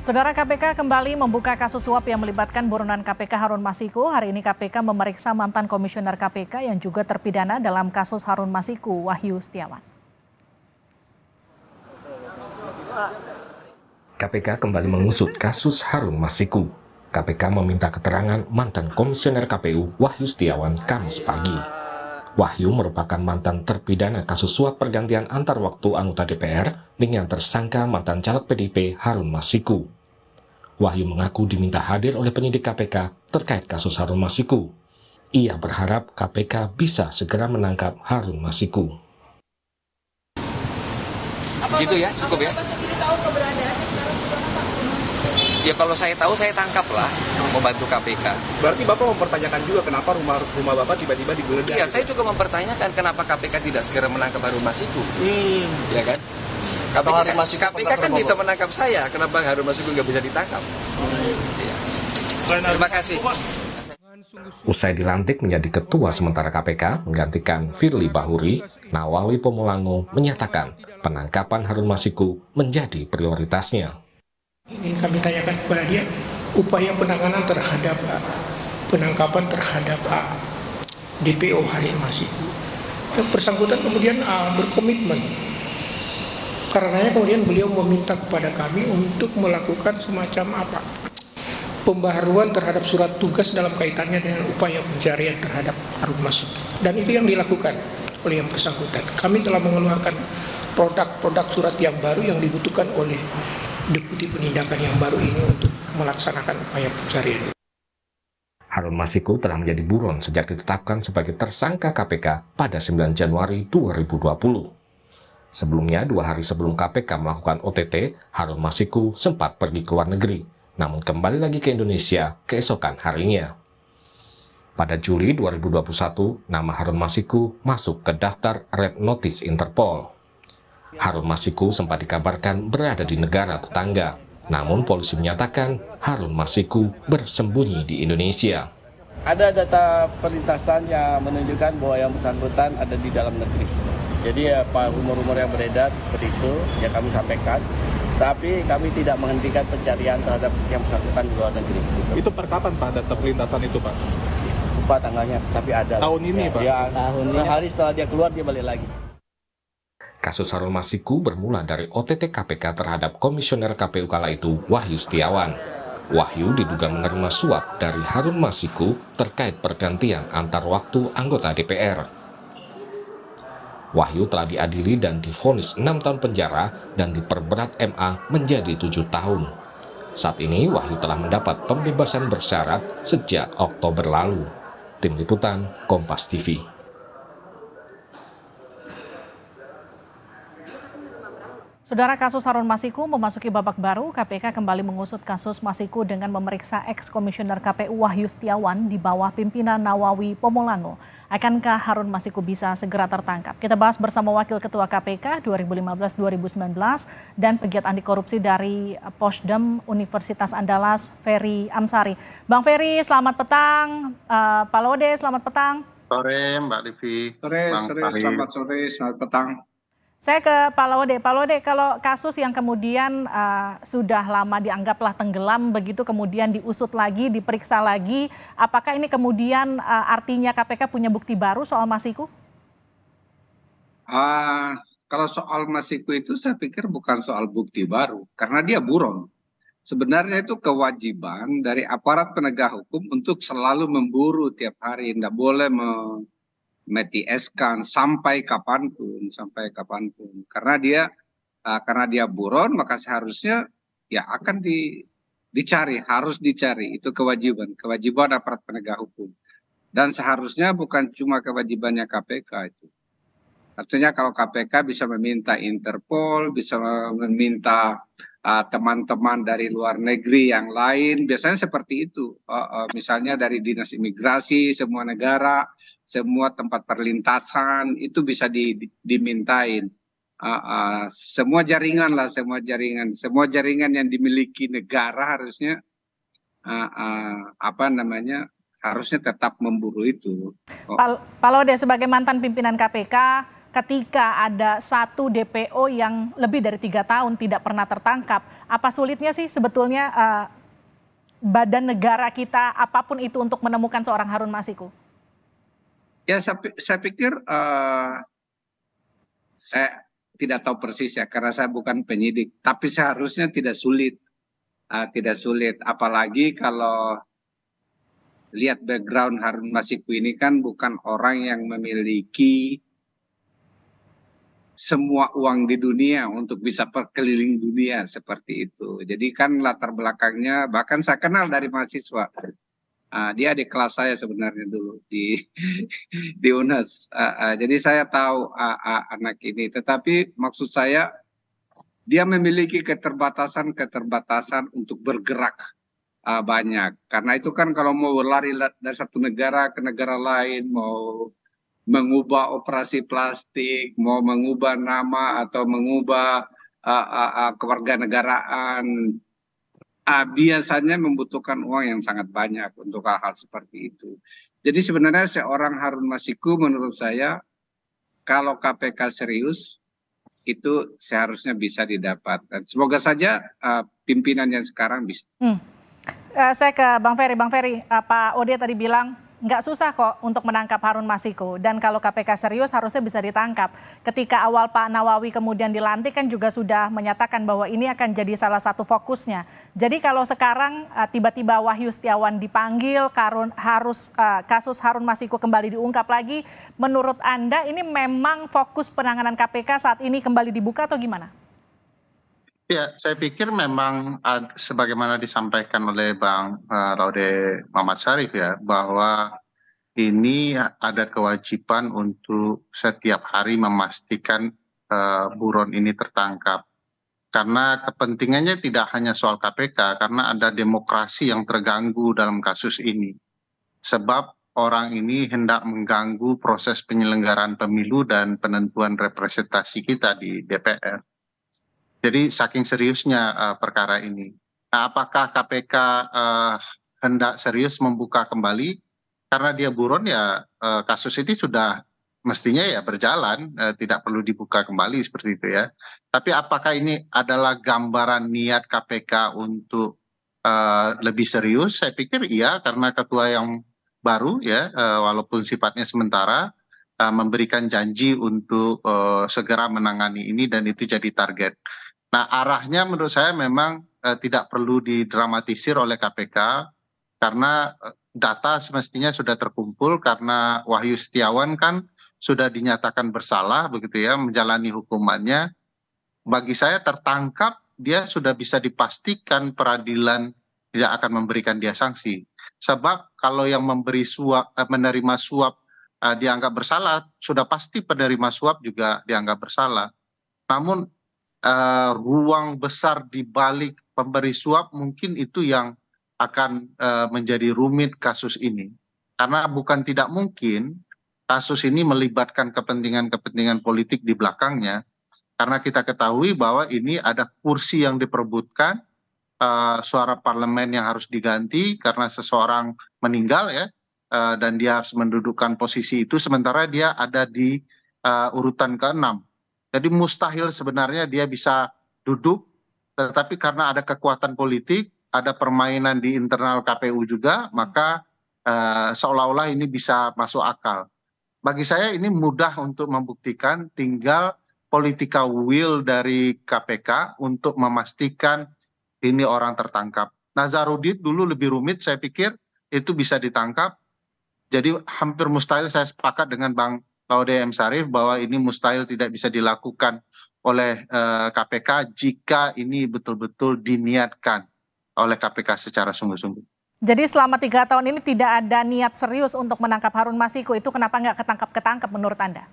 Saudara, KPK kembali membuka kasus suap yang melibatkan buronan KPK Harun Masiku. Hari ini KPK memeriksa mantan komisioner KPK yang juga terpidana dalam kasus Harun Masiku, Wahyu Setiawan. KPK kembali mengusut kasus Harun Masiku. KPK meminta keterangan mantan komisioner KPU Wahyu Setiawan Kamis pagi. Wahyu merupakan mantan terpidana kasus suap pergantian antar waktu anggota DPR dengan tersangka mantan caleg PDIP Harun Masiku. Wahyu mengaku diminta hadir oleh penyidik KPK terkait kasus Harun Masiku. Ia berharap KPK bisa segera menangkap Harun Masiku. Gitu ya, cukup ya. Ya kalau saya tahu saya tangkap lah, membantu KPK. Berarti Bapak mempertanyakan juga kenapa rumah Bapak tiba-tiba digeledah? Iya, saya juga mempertanyakan kenapa KPK tidak segera menangkap Harun Masiku. Ya kan? KPK kan bisa menangkap saya, kenapa Harun Masiku nggak bisa ditangkap? Ya. Terima kasih. Usai dilantik menjadi ketua sementara KPK menggantikan Firly Bahuri, Nawawi Pomolango menyatakan penangkapan Harun Masiku menjadi prioritasnya. Ini kami tanyakan kepada dia upaya penanganan terhadap penangkapan terhadap DPO Harun Masiku. Yang bersangkutan kemudian berkomitmen. Karenanya kemudian beliau meminta kepada kami untuk melakukan semacam pembaharuan terhadap surat tugas dalam kaitannya dengan upaya pencarian terhadap Harun Masiku. Dan itu yang dilakukan oleh yang bersangkutan. Kami telah mengeluarkan produk-produk surat yang baru yang dibutuhkan oleh Deputi Penindakan yang baru ini untuk melaksanakan upaya pencarian. Harun Masiku telah menjadi buron sejak ditetapkan sebagai tersangka KPK pada 9 Januari 2020. Sebelumnya, 2 hari sebelum KPK melakukan OTT, Harun Masiku sempat pergi ke luar negeri, namun kembali lagi ke Indonesia keesokan harinya. Pada Juli 2021, nama Harun Masiku masuk ke daftar Red Notice Interpol. Harun Masiku sempat dikabarkan berada di negara tetangga, namun polisi menyatakan Harun Masiku bersembunyi di Indonesia. Ada data perlintasan yang menunjukkan bahwa yang bersangkutan ada di dalam negeri. Jadi rumor-rumor yang beredar seperti itu yang kami sampaikan. Tapi kami tidak menghentikan pencarian terhadap yang bersangkutan di luar negeri. Itu per kapan Pak data perlintasan itu Pak? Lupa tanggalnya, tapi ada. Tahun ini Pak? Ya, sehari setelah dia keluar dia balik lagi. Kasus Harun Masiku bermula dari OTT KPK terhadap komisioner KPU kala itu Wahyu Setiawan. Wahyu diduga menerima suap dari Harun Masiku terkait pergantian antar waktu anggota DPR. Wahyu telah diadili dan divonis 6 tahun penjara dan diperberat MA menjadi 7 tahun. Saat ini Wahyu telah mendapat pembebasan bersyarat sejak Oktober lalu. Tim Liputan Kompas TV. Saudara, kasus Harun Masiku memasuki babak baru. KPK kembali mengusut kasus Masiku dengan memeriksa ex-komisioner KPU Wahyu Setiawan di bawah pimpinan Nawawi Pomolango. Akankah Harun Masiku bisa segera tertangkap? Kita bahas bersama Wakil Ketua KPK 2015-2019 dan pegiat anti korupsi dari Posdem Universitas Andalas, Ferry Amsari. Bang Ferry, selamat petang. Pak Laude, selamat petang. Sore Mbak Livi. Selamat sore, selamat petang. Saya ke Pak Laude. Pak Laude, kalau kasus yang kemudian sudah lama dianggaplah tenggelam, begitu kemudian diusut lagi, diperiksa lagi, apakah ini kemudian artinya KPK punya bukti baru soal Masiku? Kalau soal Masiku itu saya pikir bukan soal bukti baru, karena dia buron. Sebenarnya itu kewajiban dari aparat penegak hukum untuk selalu memburu tiap hari, tidak boleh metieskan sampai kapanpun. Karena dia buron, maka seharusnya ya akan harus dicari. Itu kewajiban aparat penegak hukum. Dan seharusnya bukan cuma kewajibannya KPK itu. Artinya kalau KPK bisa meminta Interpol, bisa meminta teman-teman dari luar negeri yang lain, biasanya seperti itu. Misalnya dari Dinas Imigrasi, semua negara, semua tempat perlintasan, itu bisa dimintain. Semua jaringan yang dimiliki negara harusnya harusnya tetap memburu itu. Pak Laude, sebagai mantan pimpinan KPK, ketika ada satu DPO yang lebih dari 3 tahun tidak pernah tertangkap? Apa sulitnya sih sebetulnya badan negara kita apapun itu untuk menemukan seorang Harun Masiku? Ya, saya pikir saya tidak tahu persis ya, karena saya bukan penyidik. Tapi seharusnya tidak sulit, Apalagi kalau lihat background Harun Masiku ini kan bukan orang yang memiliki semua uang di dunia untuk bisa berkeliling dunia seperti itu. Jadi kan latar belakangnya, bahkan saya kenal dari mahasiswa. Dia adik kelas saya sebenarnya dulu di di UNAS. Jadi saya tahu anak ini. Tetapi maksud saya dia memiliki keterbatasan untuk bergerak banyak. Karena itu kan kalau mau berlari dari satu negara ke negara lain, mau mengubah operasi plastik, mau mengubah nama atau mengubah kewarganegaraan, biasanya membutuhkan uang yang sangat banyak untuk hal-hal seperti itu. Jadi sebenarnya seorang Harun Masiku menurut saya kalau KPK serius itu seharusnya bisa didapat. Dan semoga saja pimpinan yang sekarang bisa. Saya ke Bang Ferry. Bang Ferry, Pak Ode tadi bilang nggak susah kok untuk menangkap Harun Masiku. Dan kalau KPK serius harusnya bisa ditangkap. Ketika awal Pak Nawawi kemudian dilantik kan juga sudah menyatakan bahwa ini akan jadi salah satu fokusnya. Jadi kalau sekarang tiba-tiba Wahyu Setiawan dipanggil, kasus Harun Masiku kembali diungkap lagi, menurut Anda ini memang fokus penanganan KPK saat ini kembali dibuka atau gimana? Ya, saya pikir memang sebagaimana disampaikan oleh Bang Laude Muhammad Syarif ya, bahwa ini ada kewajiban untuk setiap hari memastikan buron ini tertangkap. Karena kepentingannya tidak hanya soal KPK, karena ada demokrasi yang terganggu dalam kasus ini. Sebab orang ini hendak mengganggu proses penyelenggaraan pemilu dan penentuan representasi kita di DPR. Jadi saking seriusnya perkara ini. Nah, apakah KPK hendak serius membuka kembali? Karena dia buron ya kasus ini sudah mestinya ya berjalan, tidak perlu dibuka kembali seperti itu ya. Tapi apakah ini adalah gambaran niat KPK untuk lebih serius? Saya pikir iya, karena ketua yang baru ya, walaupun sifatnya sementara, memberikan janji untuk segera menangani ini dan itu jadi target. Nah, arahnya menurut saya memang tidak perlu didramatisir oleh KPK karena data semestinya sudah terkumpul, karena Wahyu Setiawan kan sudah dinyatakan bersalah begitu ya, menjalani hukumannya. Bagi saya tertangkap dia sudah bisa dipastikan peradilan tidak akan memberikan dia sanksi. Sebab kalau yang menerima suap dianggap bersalah, sudah pasti penerima suap juga dianggap bersalah. Namun ruang besar di balik pemberi suap mungkin itu yang akan menjadi rumit kasus ini. Karena bukan tidak mungkin kasus ini melibatkan kepentingan-kepentingan politik di belakangnya. Karena kita ketahui bahwa ini ada kursi yang diperebutkan, suara parlemen yang harus diganti karena seseorang meninggal ya, dan dia harus mendudukkan posisi itu sementara dia ada di urutan ke-6. Jadi mustahil sebenarnya dia bisa duduk, tetapi karena ada kekuatan politik, ada permainan di internal KPU juga, maka seolah-olah ini bisa masuk akal. Bagi saya ini mudah untuk membuktikan, tinggal political will dari KPK untuk memastikan ini orang tertangkap. Nazarudin dulu lebih rumit, saya pikir itu bisa ditangkap. Jadi hampir mustahil, saya sepakat dengan Bang Laude M. Syarif bahwa ini mustahil tidak bisa dilakukan oleh KPK jika ini betul-betul diniatkan oleh KPK secara sungguh-sungguh. Jadi selama 3 tahun ini tidak ada niat serius untuk menangkap Harun Masiku, itu kenapa nggak ketangkap menurut Anda?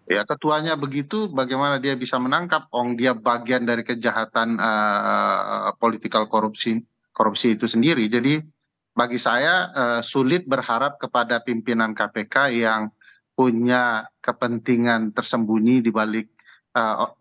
Ya, ketuanya begitu, bagaimana dia bisa menangkap? Dia bagian dari kejahatan political korupsi itu sendiri. Jadi bagi saya sulit berharap kepada pimpinan KPK yang punya kepentingan tersembunyi di balik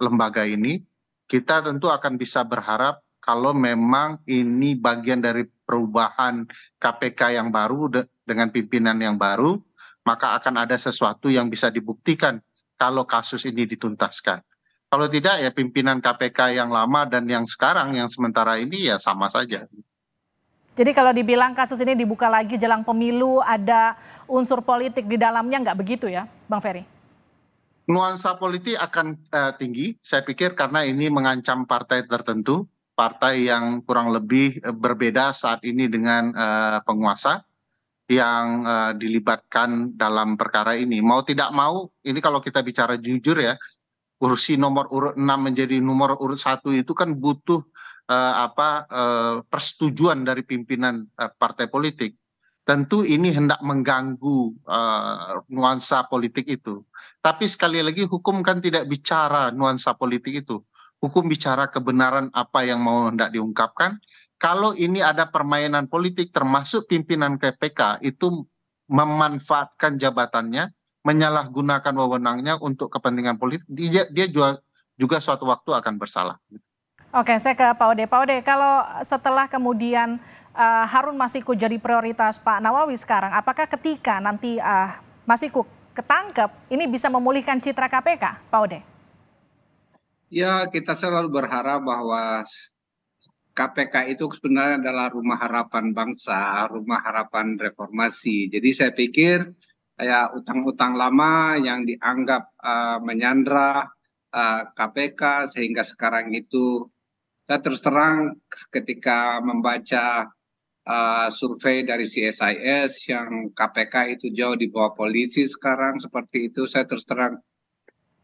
lembaga ini. Kita tentu akan bisa berharap kalau memang ini bagian dari perubahan KPK yang baru dengan pimpinan yang baru, maka akan ada sesuatu yang bisa dibuktikan kalau kasus ini dituntaskan. Kalau tidak ya pimpinan KPK yang lama dan yang sekarang yang sementara ini ya sama saja. Jadi kalau dibilang kasus ini dibuka lagi jelang pemilu, ada unsur politik di dalamnya, nggak begitu ya, Bang Ferry? Nuansa politik akan tinggi, saya pikir, karena ini mengancam partai tertentu, partai yang kurang lebih berbeda saat ini dengan penguasa yang dilibatkan dalam perkara ini. Mau tidak mau, ini kalau kita bicara jujur ya, kursi nomor urut 6 menjadi nomor urut 1 itu kan butuh persetujuan dari pimpinan partai politik. Tentu ini hendak mengganggu nuansa politik itu. Tapi sekali lagi hukum kan tidak bicara nuansa politik itu. Hukum bicara kebenaran apa yang mau hendak diungkapkan. Kalau ini ada permainan politik termasuk pimpinan KPK itu memanfaatkan jabatannya, menyalahgunakan wewenangnya untuk kepentingan politik, dia juga suatu waktu akan bersalah. Oke, saya ke Pak Ode. Pak Ode, kalau setelah kemudian Harun Masiku jadi prioritas Pak Nawawi sekarang, apakah ketika nanti Masiku ketangkep, ini bisa memulihkan citra KPK, Pak Ode? Ya, kita selalu berharap bahwa KPK itu sebenarnya adalah rumah harapan bangsa, rumah harapan reformasi. Jadi saya pikir kayak utang-utang lama yang dianggap menyandra KPK sehingga sekarang itu saya terus terang ketika membaca survei dari CSIS yang KPK itu jauh di bawah polisi sekarang seperti itu, saya terus terang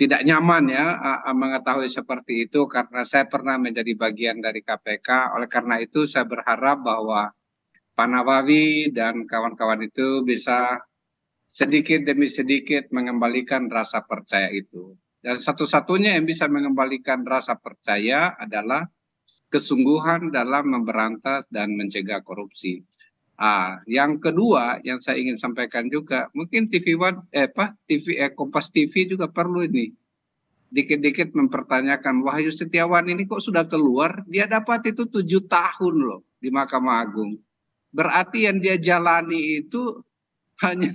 tidak nyaman ya mengetahui seperti itu karena saya pernah menjadi bagian dari KPK. Oleh karena itu saya berharap bahwa Pak Nawawi dan kawan-kawan itu bisa sedikit demi sedikit mengembalikan rasa percaya itu. Dan satu-satunya yang bisa mengembalikan rasa percaya adalah kesungguhan dalam memberantas dan mencegah korupsi. Yang kedua yang saya ingin sampaikan juga, mungkin Kompas TV juga perlu ini dikit-dikit mempertanyakan Wahyu Setiawan ini kok sudah keluar, dia dapat itu 7 tahun loh di Mahkamah Agung. Berarti yang dia jalani itu hanya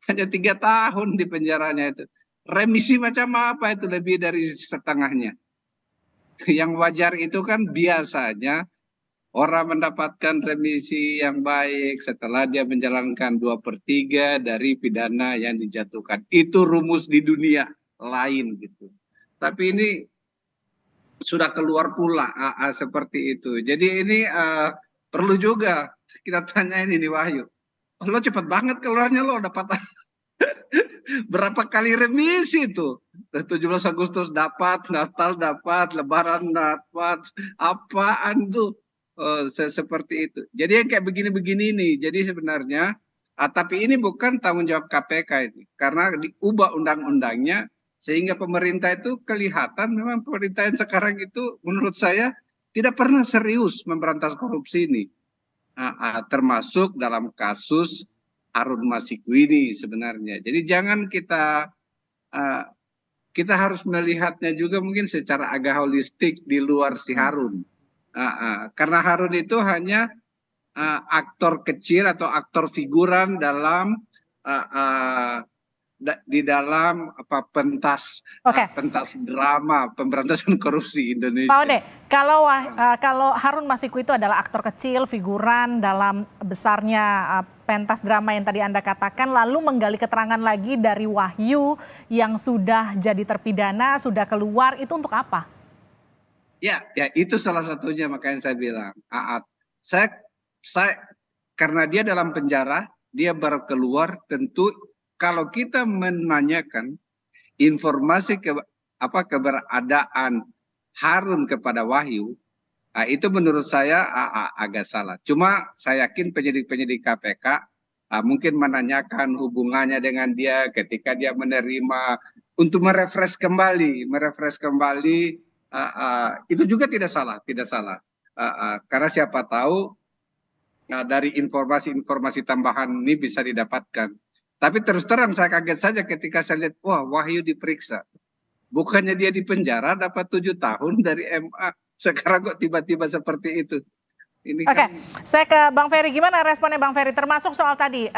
3 tahun di penjaranya itu. Remisi macam apa itu lebih dari setengahnya. Yang wajar itu kan biasanya orang mendapatkan remisi yang baik setelah dia menjalankan 2/3 dari pidana yang dijatuhkan. Itu rumus di dunia lain gitu. Tapi ini sudah keluar pula seperti itu. Jadi ini perlu juga kita tanyain ini Wahyu. Lo cepet banget keluarnya lo dapat berapa kali remisi itu? 17 Agustus dapat, Natal dapat, Lebaran dapat, apaan tuh seperti itu. Jadi yang kayak begini-begini nih. Jadi sebenarnya, tapi ini bukan tanggung jawab KPK ini, karena diubah undang-undangnya sehingga pemerintah itu kelihatan memang pemerintah yang sekarang itu menurut saya tidak pernah serius memberantas korupsi ini, termasuk dalam kasus Harun Masiku ini sebenarnya. Jadi jangan kita harus melihatnya juga mungkin secara agak holistik di luar si Harun. Karena Harun itu hanya aktor kecil atau aktor figuran dalam di dalam pentas drama pemberantasan korupsi Indonesia. Pak Ode, kalau Harun Masiku itu adalah aktor kecil, figuran dalam besarnya pentas drama yang tadi Anda katakan, lalu menggali keterangan lagi dari Wahyu yang sudah jadi terpidana, sudah keluar, itu untuk apa? Ya itu salah satunya, makanya saya bilang, saya karena dia dalam penjara, dia baru keluar, tentu kalau kita menanyakan informasi keberadaan Harun kepada Wahyu, itu menurut saya agak salah. Cuma saya yakin penyidik-penyidik KPK mungkin menanyakan hubungannya dengan dia ketika dia menerima untuk merefresh kembali, itu juga tidak salah. Karena siapa tahu dari informasi tambahan ini bisa didapatkan. Tapi terus terang saya kaget saja ketika saya lihat, wah Wahyu diperiksa. Bukannya dia di penjara dapat 7 tahun dari MA. Sekarang kok tiba-tiba seperti itu. Ini Oke, kan saya ke Bang Ferry. Gimana responnya Bang Ferry? Termasuk soal tadi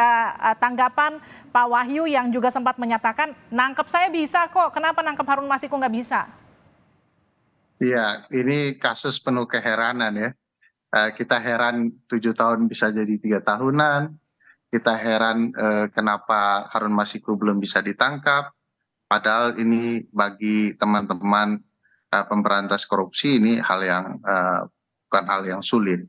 tanggapan Pak Wahyu yang juga sempat menyatakan, nangkep saya bisa kok, kenapa nangkep Harun Masiku nggak bisa? Iya, ini kasus penuh keheranan ya. Kita heran 7 tahun bisa jadi 3 tahunan. Kita heran kenapa Harun Masiku belum bisa ditangkap. Padahal ini bagi teman-teman pemberantas korupsi ini hal yang bukan hal yang sulit.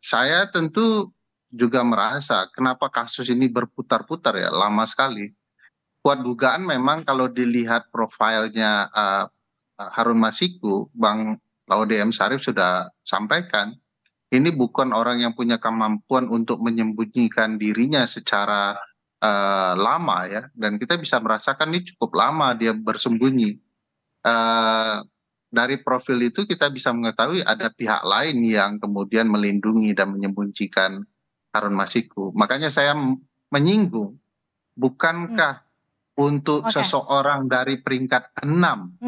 Saya tentu juga merasa kenapa kasus ini berputar-putar ya, lama sekali. Kuat dugaan memang kalau dilihat profilnya Harun Masiku, Bang Laude M. Syarif sudah sampaikan, ini bukan orang yang punya kemampuan untuk menyembunyikan dirinya secara lama ya, dan kita bisa merasakan ini cukup lama dia bersembunyi. Dari profil itu kita bisa mengetahui ada pihak lain yang kemudian melindungi dan menyembunyikan Harun Masiku. Makanya saya menyinggung, bukankah untuk seseorang dari peringkat 6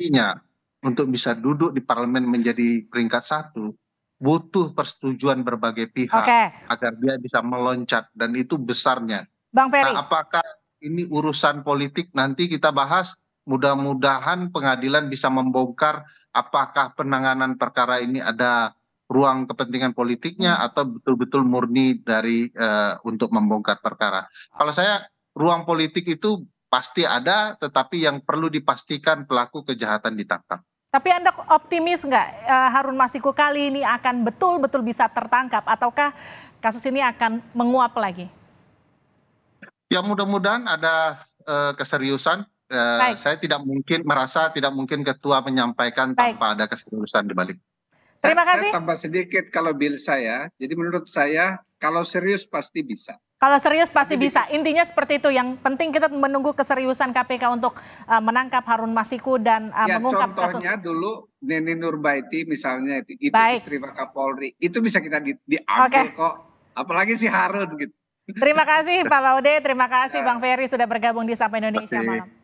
artinya untuk bisa duduk di parlemen menjadi peringkat 1 butuh persetujuan berbagai pihak agar dia bisa meloncat, dan itu besarnya. Bang Ferry. Nah, apakah ini urusan politik nanti kita bahas? Mudah-mudahan pengadilan bisa membongkar apakah penanganan perkara ini ada ruang kepentingan politiknya atau betul-betul murni dari untuk membongkar perkara. Kalau saya, ruang politik itu pasti ada, tetapi yang perlu dipastikan pelaku kejahatan ditangkap. Tapi Anda optimis nggak Harun Masiku kali ini akan betul-betul bisa tertangkap, ataukah kasus ini akan menguap lagi? Ya mudah-mudahan ada keseriusan. Saya merasa tidak mungkin ketua menyampaikan tanpa ada keseriusan di balik. Terima kasih. Saya tambah sedikit kalau bil saya. Jadi menurut saya kalau serius pasti bisa. Kalau serius pasti bisa. Intinya seperti itu. Yang penting kita menunggu keseriusan KPK untuk menangkap Harun Masiku dan mengungkap kasus. Contohnya dulu Neni Nurbaiti misalnya itu istri Wakapolri. Itu bisa kita diambil kok. Apalagi si Harun gitu. Terima kasih Pak Laude, terima kasih Bang Ferry sudah bergabung di Sapa Indonesia Malam.